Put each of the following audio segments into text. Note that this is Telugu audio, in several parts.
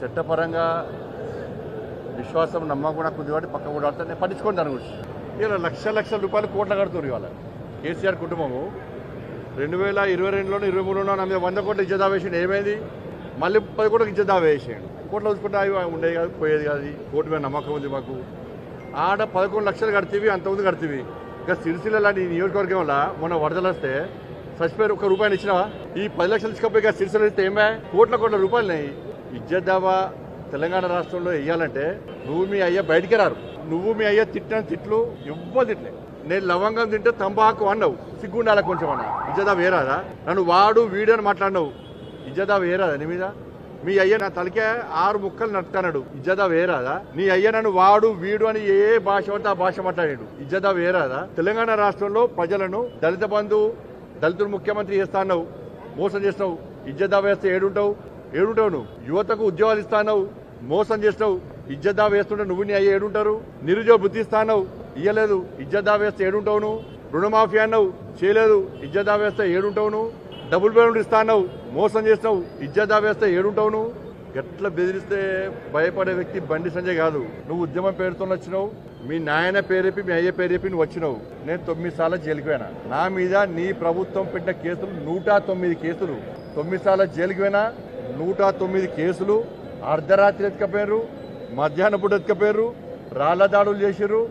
చట్టపరంగా విశ్వాసం నమ్మకం నాకు ఉంది కాబట్టి పక్క కూడా నేను పట్టించుకోండి దాని గురించి. ఇలా లక్షల రూపాయలు కోట్లు కడుతున్నారు ఇవాళ కేసీఆర్ కుటుంబము. 2022లోనో 23లోనో నా మీద 100 కోట్ల ఇజ్జత్ దావా వేసిండు. ఏమైంది? మళ్ళీ 10 కోట్లకు ఇజ్జత్ దావా వేసేయండి. కోట్లు చూసుకుంటే అవి ఉండేది కాదు, పోయేది కాదు. కోర్టు మీద నమ్మకం ఉంది మాకు. ఆడ 11 లక్షలు కడితేవి, అంతకుముందు కడితేవి. ఇంకా సిరిసిల్ల లాంటి నియోజకవర్గం వల్ల మొన్న వరదలు వస్తే చచ్చిపోయారు. ₹1 ఇచ్చినావా? ఈ 10 లక్షలు ఇచ్చుకోపోయి సిరిసిల్ల ఇస్తే ఏమే కోట్ల రూపాయలున్నాయి. ఇజ్జత్ దావా తెలంగాణ రాష్ట్రంలో వేయాలంటే నువ్వు మీ అయ్య బయటికి రారు. నువ్వు మీ అయ్య తిట్టిన తిట్లు ఎవ్వరు తిట్లే. నేను లవంగం తింటే తంబాకు అన్నావు, సిగ్గుండాల కొంచెం అన్నా. ఇజ్జదా వేరాదా? నన్ను వాడు వీడు అని మాట్లాడినావు. ఇజ్జదా వేరాదా నీ మీద? మీ అయ్య నా తలకే 6 ముక్కలు నట్టున్నాడు. ఇజ్జదా వేరాదా? నీ అయ్య నన్ను వాడు వీడు అని ఏ భాష పడితే ఆ భాష మాట్లాడాడు. ఇజ్జదా వేరాదా? తెలంగాణ రాష్ట్రంలో ప్రజలను దళిత బంధు, దళితులు ముఖ్యమంత్రి చేస్తాన్నావు, మోసం చేస్తావు. ఇజ్జదా వేస్తే ఏడుంటావు నువ్వు. యువతకు ఉద్యోగాలు ఇస్తాన్నావు, మోసం చేస్తావు. ఇజ్జదా వేస్తుంటే నువ్వు నీ అయ్య ఏడుంటారు? నిరుద్యోగ బుద్ధి ఇస్తాన్నావు, ఇయ్యలేదు. ఇజ్జదా వేస్తే ఏడుంటావు నువ్వు? రుణమాఫీ అన్నావు, చేయలేదు. ఇజ్జదా వేస్తే ఏడుంటావు నువ్వు? డబుల్ బెడ్రూమ్ ఇస్తాన్నావు, మోసం చేస్తావు. ఇజ్జదా వేస్తే ఏడుంటావు నువ్వు? ఎట్లా బెదిరిస్తే భయపడే వ్యక్తి బండి సంజయ్ కాదు. నువ్వు ఉద్యమం పేరుతో వచ్చినావు, మీ నాయన పేరు చెప్పి మీ అయ్య పేరు చెప్పి నువ్వు వచ్చినావు. నేను 9 సార్లు జైలుకి పోయినా. నా మీద నీ ప్రభుత్వం పెట్టిన కేసులు 109 కేసులు. 9 సార్లు జైలుకి పోయినా. 109 కేసులు. అర్ధరాత్రి ఎత్తుకపోయారు, మధ్యాహ్నం పూట ఎత్తుకపోయారు, రాళ్ల దాడులు చేశారు.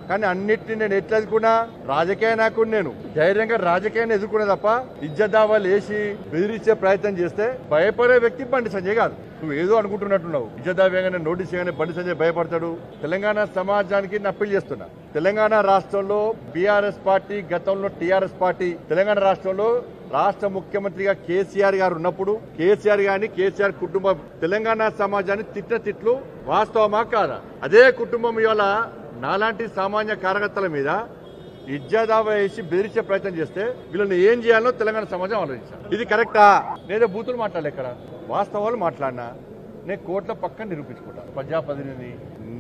కానీ అన్నిటిని నేను ఎట్లా ఎదుర్కొన్నా? రాజకీయ నాయకుడు నేను. ధైర్యంగా రాజకీయాన్ని ఎదుర్కొనే తప్ప ఇజ్జత్ దావాలు వేసి బెదిరించే ప్రయత్నం చేస్తే భయపడే వ్యక్తి బండి సంజయ్ కాదు. నువ్వు ఏదో అనుకుంటున్నట్టున్నావు. ఇజ్జత్ దావేగానే నోటీస్ చేయగానే బండి సంజయ్ భయపడతాడు. తెలంగాణ సమాజానికి అప్పీల్ చేస్తున్నా. తెలంగాణ రాష్ట్రంలో బీఆర్ఎస్ పార్టీ, గతంలో టీఆర్ఎస్ పార్టీ, తెలంగాణ రాష్ట్రంలో రాష్ట్ర ముఖ్యమంత్రిగా కేసీఆర్ గారు ఉన్నప్పుడు కేసీఆర్ గారిని, కేసీఆర్ కుటుంబం తెలంగాణ సమాజాన్ని తిట్టిన తిట్లు వాస్తవమా కాదా? అదే కుటుంబం ఇవాళ నాలాంటి సామాన్య కార్యకర్తల మీద ఇజ్జత్ దావా వేసి బెదిరించే ప్రయత్నం చేస్తే వీళ్ళని ఏం చేయాలో తెలంగాణ సమాజం ఆలోచించాలి. ఇది కరెక్టా? నేనే బూతులు మాట్లాడలే, ఇక్కడ వాస్తవాలు మాట్లాడినా. నేను కోర్టుల పక్కన నిరూపించుకుంటా. ప్రజాప్రతినిధిని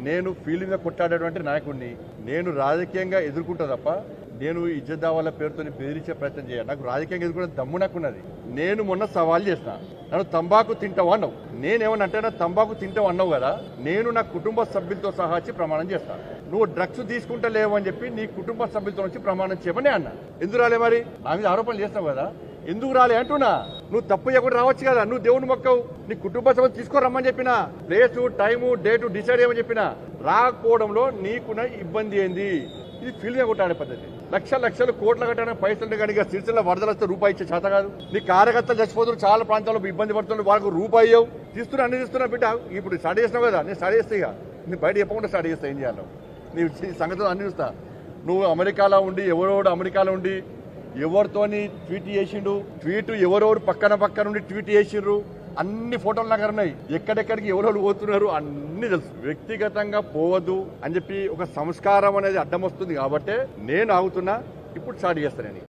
నేను ఫీల్డ్ మీద కొట్టాడేటువంటి నాయకుడిని. నేను రాజకీయంగా ఎదుర్కొంటా తప్ప నేను ఇజ్జత్ దావాల పేరుతో బెదిరించే ప్రయత్నం చేయాలి. నాకు రాజకీయంగా ఎదుర్కొనే దమ్ము నాకున్నది. నేను మొన్న సవాల్ చేసిన, నన్ను తంబాకు తింటావు అన్నావు. నేనేమన్నా అంటే నా తంబాకు తింటావు అన్నావు కదా, నేను నా కుటుంబ సభ్యులతో సహా వచ్చి ప్రమాణం చేస్తాను. నువ్వు డ్రగ్స్ తీసుకుంటా లేవు అని చెప్పి నీ కుటుంబ సభ్యులతో వచ్చి ప్రమాణం చేయమని అన్నా. ఎందుకు రాలే? మరి నా మీద ఆరోపణలు చేస్తావు కదా, ఎందుకు రాలే అంటున్నా. నువ్వు తప్పు చేయకుండా రావచ్చు కదా. నువ్వు దేవుని మొక్కవు. నీ కుటుంబ సభ్యులు తీసుకోరమ్మని చెప్పినా, ప్లేసు, టైము, డేటు డిసైడ్ చేయమని చెప్పినా. రాకపోవడంలో నీకున్న ఇబ్బంది ఏంది? ఇది ఫీల్డ్ గా కొట్టాడే పద్ధతి. లక్షలు కోట్ల కట్టడానికి పైసలు కానీ సిరిసిల్ల వరదలు వస్తే రూపాయి ఇచ్చే చేత కాదు. నీ కార్యకర్తలు చచ్చిపోతున్నారు, చాలా ప్రాంతాల్లో ఇబ్బంది పడుతున్నారు, వాళ్ళకు రూపాయి ఇవ్వవు. తీస్తున్నా, అన్ని తీస్తున్నా బిడ్డ. ఇప్పుడు స్టడీ చేసినావు కదా, నేను స్టడీ చేస్తే ఇక నేను బయట చెప్పకుండా స్టడీ చేస్తా. ఏం చేయాలి నీ సంగతులు అన్ని చూస్తా. నువ్వు అమెరికాలో ఉండి ఎవరోడు అమెరికాలో ఉండి ఎవరితోని ట్వీట్ చేసిండు, ట్వీట్ ఎవరెవరు పక్కన ఉండి ట్వీట్ చేసిండ్రు, అన్ని ఫోటోలు నాకు ఉన్నాయి. ఎక్కడెక్కడికి ఎవరెవరు పోతున్నారు అన్ని తెలుసు. వ్యక్తిగతంగా పోవద్దు అని చెప్పి ఒక సంస్కారం అనేది అడ్డం వస్తుంది. కాబట్టి నేను ఆగుతున్నా. ఇప్పుడు స్టార్ట్ చేస్తాను.